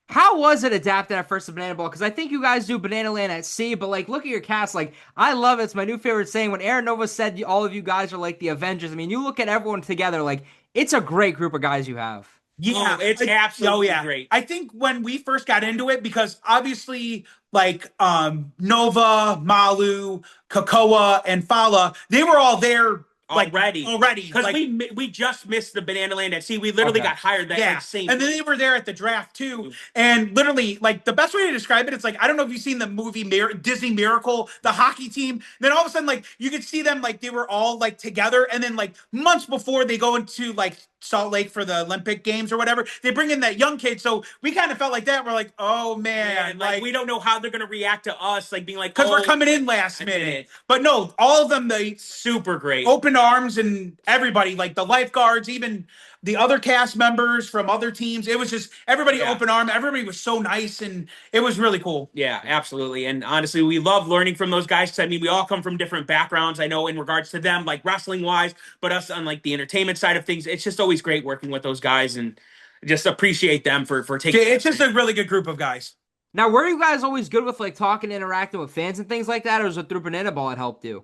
How was it adapted at first to Banana Ball? Because I think you guys do Banana Land at sea, but like, look at your cast. Like, I love it. It's my new favorite saying. When Aaron Nova said all of you guys are like the Avengers, I mean, you look at everyone together, like, it's a great group of guys you have. Yeah, it's absolutely great. I think when we first got into it, because obviously, like Nova, Malu, Kakoa, and Fala, they were all there. Already, because like, we just missed the Banana Land at sea. We literally got hired that like, same. And then they were there at the draft too. And literally, like the best way to describe it, it's like I don't know if you've seen the movie Disney Miracle, the hockey team. Then all of a sudden, like you could see them like they were all like together. And then like months before they go into like Salt Lake for the Olympic Games or whatever, they bring in that young kid. So we kind of felt like that. We're like, oh man, like we don't know how they're gonna react to us, like being like, because we're coming in last minute. But no, all of them, they super great, open arms, and everybody, like the lifeguards, even the other cast members from other teams. It was just everybody open arm. Everybody was so nice, and it was really cool. Yeah, absolutely. And honestly, we love learning from those guys. Cause I mean, we all come from different backgrounds. I know in regards to them, like wrestling wise, but us on like the entertainment side of things, it's just always great working with those guys, and just appreciate them for taking. It's just a really good group of guys. Now, were you guys always good with like talking, interacting with fans and things like that, or was it through Banana Ball it helped you?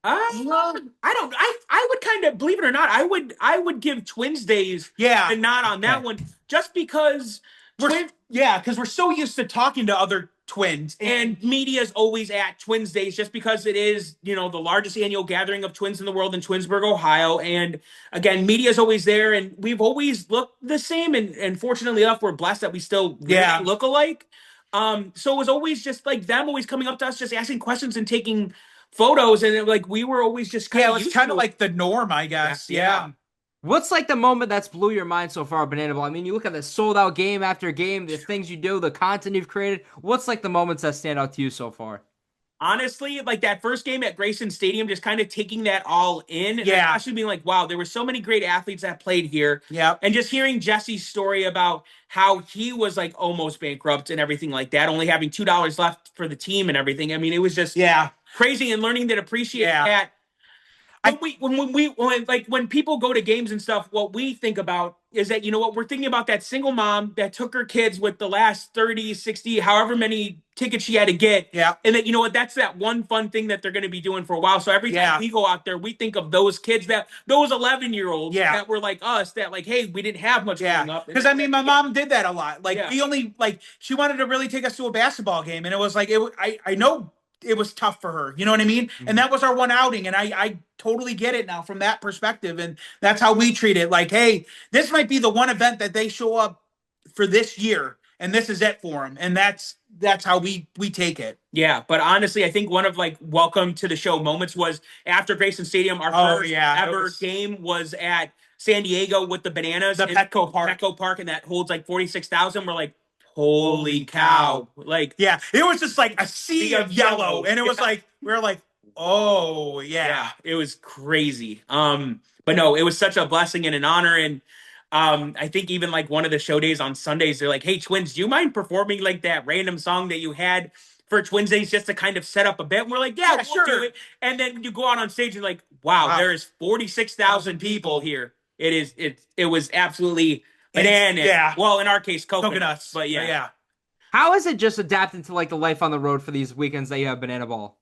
I would kind of, believe it or not, I would give Twins Days a nod on that one, just because because we're so used to talking to other twins, and media's always at Twins Days, just because it is, the largest annual gathering of twins in the world in Twinsburg, Ohio. And again, media's always there, and we've always looked the same, and fortunately enough, we're blessed that we still really look alike. So it was always just like them always coming up to us, just asking questions and taking photos, and like we were always just kind of it was kind of like the norm, I guess. Yeah. What's like the moment that's blew your mind so far, Banana Ball? I mean, you look at the sold out game after game, the things you do, the content you've created. What's like the moments that stand out to you so far? Honestly, like that first game at Grayson Stadium, just kind of taking that all in. And actually being like, wow, there were so many great athletes that played here. Yeah. And just hearing Jesse's story about how he was like almost bankrupt and everything like that, only having $2 left for the team and everything. I mean, it was just crazy, and learning to appreciate that. When people go to games and stuff, what we think about is that, we're thinking about that single mom that took her kids with the last 30, 60, however many tickets she had to get. Yeah. And that, that's that one fun thing that they're going to be doing for a while. So every time we go out there, we think of those kids, those 11-year-olds that were like us, that like, hey, we didn't have much growing up. Because I mean, my mom did that a lot. Like we only, like, she wanted to really take us to a basketball game. And it was like, I know it was tough for her. You know what I mean? Mm-hmm. And that was our one outing. And I totally get it now from that perspective. And that's how we treat it. Like, hey, this might be the one event that they show up for this year, and this is it for them. And that's how we take it. Yeah. But honestly, I think one of like welcome to the show moments was after Grayson Stadium, our first ever game was at San Diego with the Bananas. The Petco Park. And that holds like 46,000. We're like, holy cow. Like, it was just like a sea of yellow. And it was like, we were like, oh yeah, it was crazy. But no, it was such a blessing and an honor. And I think even like one of the show days on Sundays, they're like, hey, Twins, do you mind performing like that random song that you had for Twins Days, just to kind of set up a bit? And we're like, we'll sure do it. And then you go out on stage and like, wow. There is 46,000 people here. It was absolutely bananas. Yeah. Well, in our case, coconuts. But yeah. How is it just adapting to like the life on the road for these weekends that you have Banana Ball?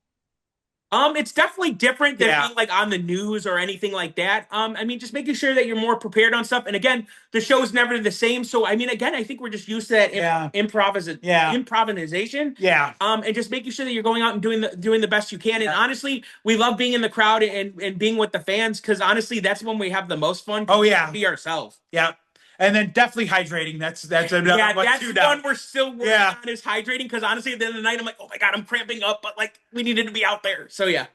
It's definitely different than being like on the news or anything like that. I mean, just making sure that you're more prepared on stuff. And again, the show is never the same. So, I mean, again, I think we're just used to that improvisation. Yeah. And just making sure that you're going out and doing the best you can. And honestly, we love being in the crowd and being with the fans, because honestly, that's when we have the most fun. Oh, yeah. Be ourselves. Yeah. And then definitely hydrating. That's another one. That's one we're still working on, is hydrating. Because honestly, at the end of the night, I'm like, oh my God, I'm cramping up. But like, we needed to be out there. So yeah.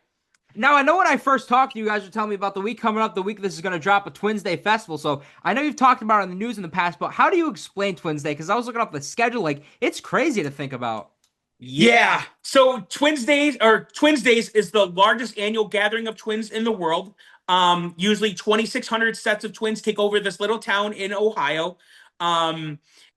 Now, I know when I first talked to you, guys were telling me about the week coming up, the week this is going to drop, a Twins Day festival. So I know you've talked about it on the news in the past, but how do you explain Twins Day? Because I was looking up the schedule. Like, it's crazy to think about. Yeah. So Twins Days is the largest annual gathering of twins in the world. Usually 2,600 sets of twins take over this little town in Ohio.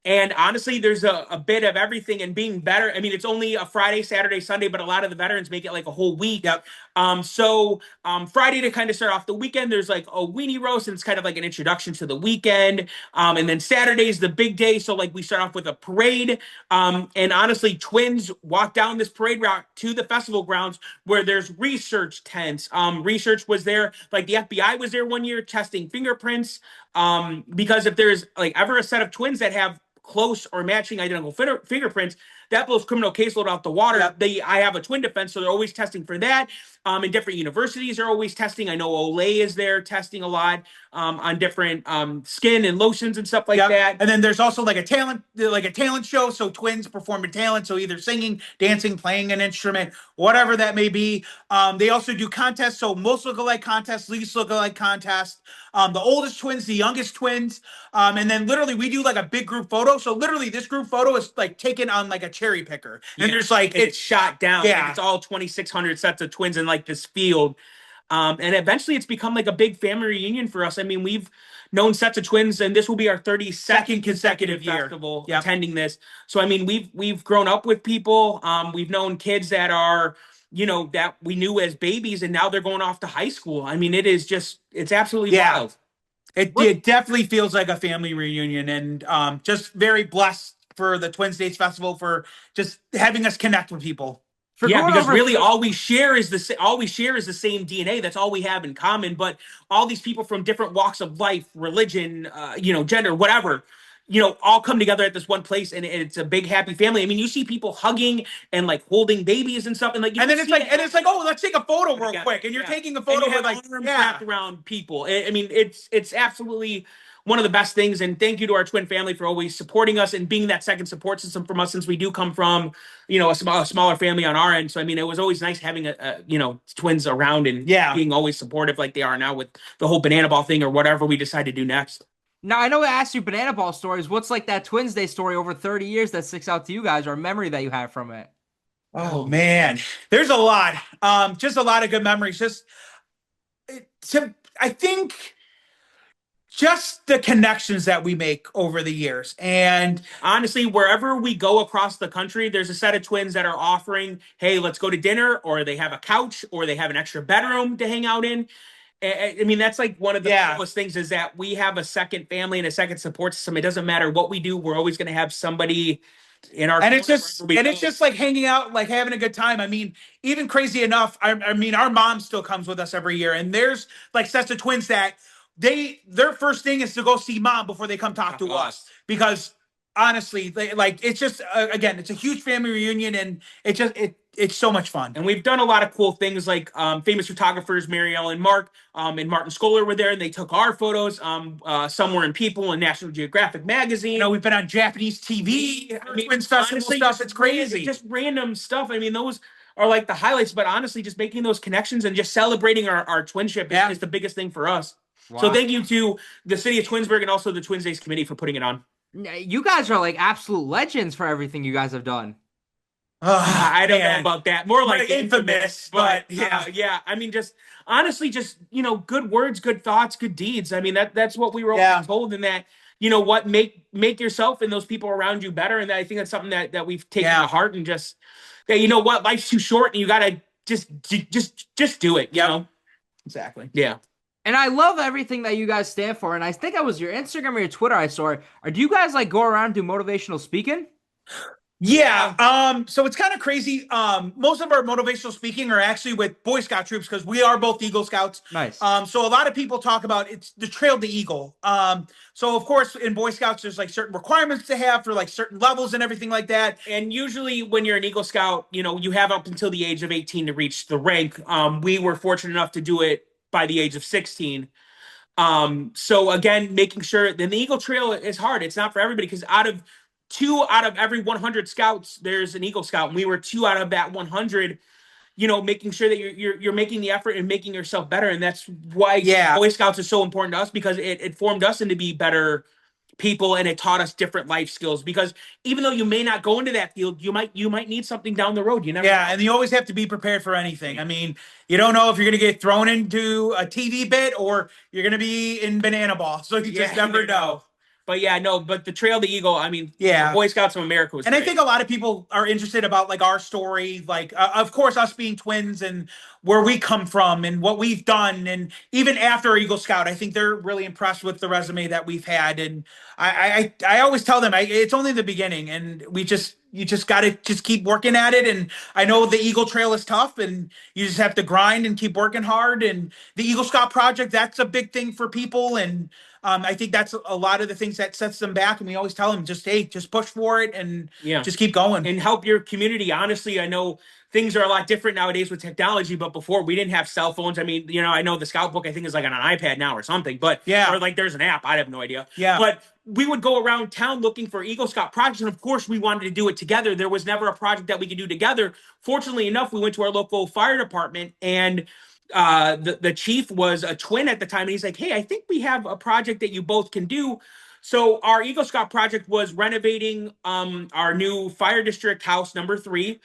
And honestly, there's a bit of everything and being better. I mean, it's only a Friday, Saturday, Sunday, but a lot of the veterans make it like a whole week. Yep. Friday to kind of start off the weekend, there's like a weenie roast, and it's kind of like an introduction to the weekend. And then Saturday's the big day. So like we start off with a parade. And honestly, twins walk down this parade route to the festival grounds where there's research tents. Research was there, like the FBI was there one year testing fingerprints. Because if there's like ever a set of twins that have close or matching identical fingerprints, that blows criminal caseload out the water. Yep. I have a twin defense, so they're always testing for that. And different universities are always testing. I know Olay is there testing a lot on different skin and lotions and stuff like that. And then there's also like a talent show. So twins perform a talent, so either singing, dancing, playing an instrument, whatever that may be. They also do contests, so most look-alike contests, least look-alike contests. The oldest twins, the youngest twins, and then literally we do like a big group photo. So literally this group photo is like taken on like a cherry picker, and there's like it's shot down. Yeah, like it's all 2,600 sets of twins in like this field, and eventually it's become like a big family reunion for us. I mean, we've known sets of twins, and this will be our 32nd consecutive festival attending this. So I mean, we've grown up with people. We've known kids that are, that we knew as babies, and now they're going off to high school. I mean, it's absolutely wild. It definitely feels like a family reunion, and just very blessed for the Twin States Festival for just having us connect with people. Because really all we share is the same DNA. That's all we have in common. But all these people from different walks of life, religion, gender, whatever, all come together at this one place, and it's a big happy family. I mean, you see people hugging and like holding babies and stuff, and like, it's like, oh, let's take a photo real quick, and you're taking a photo with like arms wrapped around people. I mean, it's absolutely one of the best things. And thank you to our twin family for always supporting us and being that second support system from us, since we do come from, a smaller family on our end. So, I mean, it was always nice having twins around and being always supportive like they are now with the whole banana ball thing or whatever we decide to do next. Now, I know I asked you banana ball stories. What's like that Twins Day story over 30 years that sticks out to you guys, or a memory that you have from it? Oh, man. There's a lot. Just a lot of good memories. I think just the connections that we make over the years. And honestly, wherever we go across the country, there's a set of twins that are offering, hey, let's go to dinner, or they have a couch, or they have an extra bedroom to hang out in. I mean, that's like one of the coolest things, is that we have a second family and a second support system. It doesn't matter what we do. We're always going to have somebody in our, and it's just like hanging out, like having a good time. I mean, even crazy enough, I mean, our mom still comes with us every year, and there's like sets of twins that their first thing is to go see mom before they come talk to us, because honestly, it's just again, it's a huge family reunion, and it's so much fun. And we've done a lot of cool things, like famous photographers Marielle and Mark and Martin Scholar were there, and they took our photos. Some were in People and National Geographic magazine. We've been on Japanese TV, Twins Festival stuff. It's crazy. Just random stuff. I mean, those are like the highlights, but honestly, just making those connections and just celebrating our twinship is the biggest thing for us. Wow. So thank you to the city of Twinsburg and also the Twins Days Committee for putting it on. You guys are like absolute legends for everything you guys have done. I don't know about that. More like infamous, but I mean, just honestly, just good words, good thoughts, good deeds. I mean, that's what we were always told, and that what make yourself and those people around you better. And I think that's something that we've taken to heart, and just life's too short, and you gotta just do it. You know, exactly. Yeah. And I love everything that you guys stand for. And I think it was your Instagram or your Twitter I saw. Or do you guys like go around and do motivational speaking? Yeah. So it's kind of crazy. Most of our motivational speaking are actually with Boy Scout troops, because we are both Eagle Scouts. Nice. So a lot of people talk about it's the Trail to Eagle. So of course in Boy Scouts there's like certain requirements to have for like certain levels and everything like that. And usually when you're an Eagle Scout, you have up until the age of 18 to reach the rank. We were fortunate enough to do it by the age of 16. So again, making sure then the Eagle Trail is hard. It's not for everybody, because two out of every 100 scouts, there's an Eagle Scout. And we were 2 out of that 100, making sure that you're making the effort and making yourself better. And that's why Boy Scouts is so important to us, because it formed us into be better people, and it taught us different life skills, because even though you may not go into that field, you might need something down the road. You never know. And you always have to be prepared for anything. I mean, you don't know if you're going to get thrown into a TV bit or you're going to be in banana ball, so you just never know. But yeah, no, but the Trail the Eagle, I mean, yeah, Boy Scouts of America was and great. I think a lot of people are interested about like our story, like of course us being twins and where we come from and what we've done, and even after Eagle Scout, I think they're really impressed with the resume that we've had. And I always tell them it's only the beginning, and you just got to just keep working at it. And I know the Eagle Trail is tough, and you just have to grind and keep working hard. And the Eagle Scout project, that's a big thing for people, and I think that's a lot of the things that sets them back. And we always tell them, just push for it and just keep going and help your community. Honestly, I know things are a lot different nowadays with technology, but before we didn't have cell phones. I mean, I know the Scout book I think is like on an iPad now or something, but or like there's an app. I have no idea. Yeah. But we would go around town looking for Eagle Scout projects, and of course we wanted to do it together. There was never a project that we could do together. Fortunately enough, we went to our local fire department, and the chief was a twin at the time, and he's like, hey, I think we have a project that you both can do. So our Eagle Scout project was renovating our new fire district house number 3.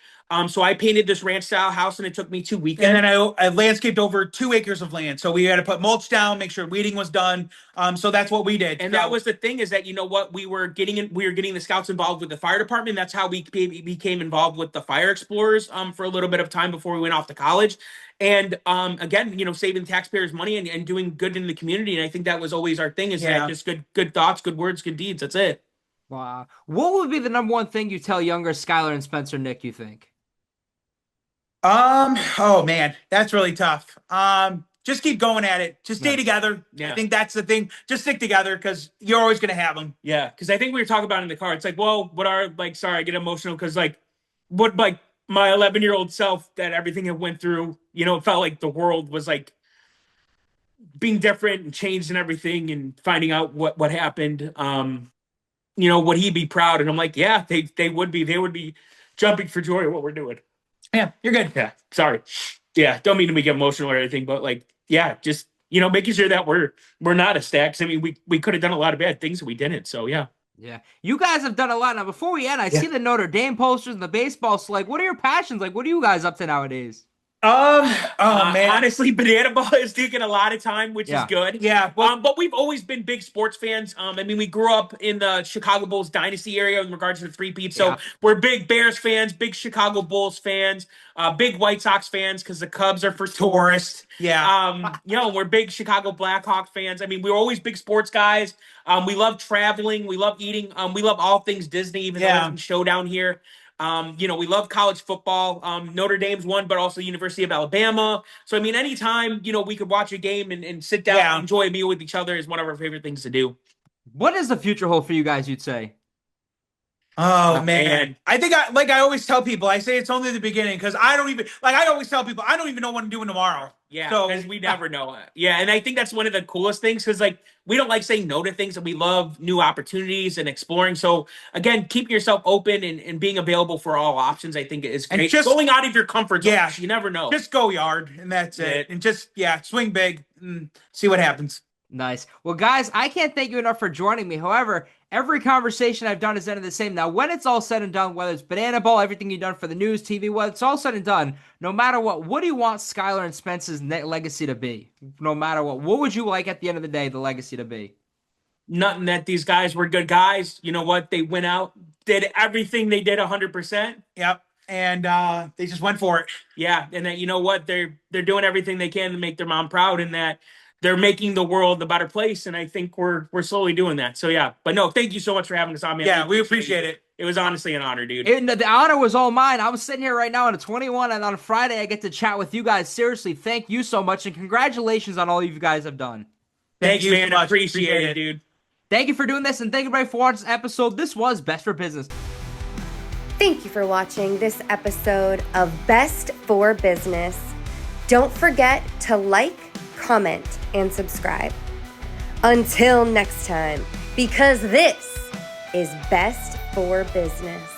So I painted this ranch style house, and it took me 2 weekends. And then I landscaped over 2 acres of land. So we had to put mulch down, make sure weeding was done. So that's what we did. And that was the thing, is that we were getting the Scouts involved with the fire department. That's how we became involved with the Fire Explorers for a little bit of time before we went off to college. And again, saving taxpayers money and doing good in the community. And I think that was always our thing, is that just good thoughts, good words, good deeds. That's it. Wow. What would be the number one thing you tell younger Skyler and Spencer Nick, you think? Oh man, that's really tough. Just keep going at it. Just stay together. Yeah. I think that's the thing. Just stick together, because you're always going to have them. Yeah. Because I think we were talking about it in the car. It's like, well, sorry, I get emotional because what my 11-year-old self, that everything it went through, it felt like the world was like being different and changed and everything, and finding out what happened. Would he be proud? And I'm like, yeah, they would be jumping for joy at what we're doing. Yeah, you're good. Yeah. Sorry. Yeah. Don't mean to make it emotional or anything, but just, making sure that we're not a stack. I mean, we could have done a lot of bad things and we didn't. So yeah. Yeah. You guys have done a lot. Now, before we end, I see the Notre Dame posters and the baseball. So what are your passions? What are you guys up to nowadays? Man. Honestly, banana ball is taking a lot of time, which is good. Yeah. But we've always been big sports fans. I mean, we grew up in the Chicago Bulls dynasty area in regards to the three-peat. So we're big Bears fans, big Chicago Bulls fans, big White Sox fans, because the Cubs are for tourists. Yeah. We're big Chicago Blackhawk fans. I mean, we're always big sports guys. We love traveling. We love eating. We love all things Disney, even though there's a showdown here. We love college football. Notre Dame's one, but also University of Alabama. So, I mean, anytime, we could watch a game and sit down and enjoy a meal with each other is one of our favorite things to do. What does the future hold for you guys, you'd say? Oh, man. I think I always tell people, I say it's only the beginning, because I always tell people, I don't even know what I'm doing tomorrow. Yeah, because we never know. Yeah, and I think that's one of the coolest things, because we don't like saying no to things, and we love new opportunities and exploring. So again, keep yourself open and being available for all options, I think is great. And just going out of your comfort zone. Yeah, you never know. Just go yard, and that's it. And just swing big and see what happens. Nice. Well, guys, I can't thank you enough for joining me. However, every conversation I've done is ended the same. Now, when it's all said and done, whether it's banana ball, everything you've done for the news, TV, whether it's all said and done, no matter what do you want Skyler and Spencer's legacy to be? No matter what would you like at the end of the day the legacy to be? Nothing, that these guys were good guys. You know what? They went out, did everything they did 100%. Yep. And they just went for it. Yeah. And that, they're doing everything they can to make their mom proud, and that they're making the world a better place. And I think we're slowly doing that. So yeah, but no, thank you so much for having us on, man. Yeah, we appreciate it. It was honestly an honor, dude. The honor was all mine. I'm sitting here right now on a 21, and on Friday I get to chat with you guys. Seriously, thank you so much, and congratulations on all you guys have done. Thanks, man. So appreciate it, dude. Thank you for doing this, and thank you everybody for watching this episode. This was Best for Business. Thank you for watching this episode of Best for Business. Don't forget to like, comment, and subscribe. Until next time, because this is Best for Business.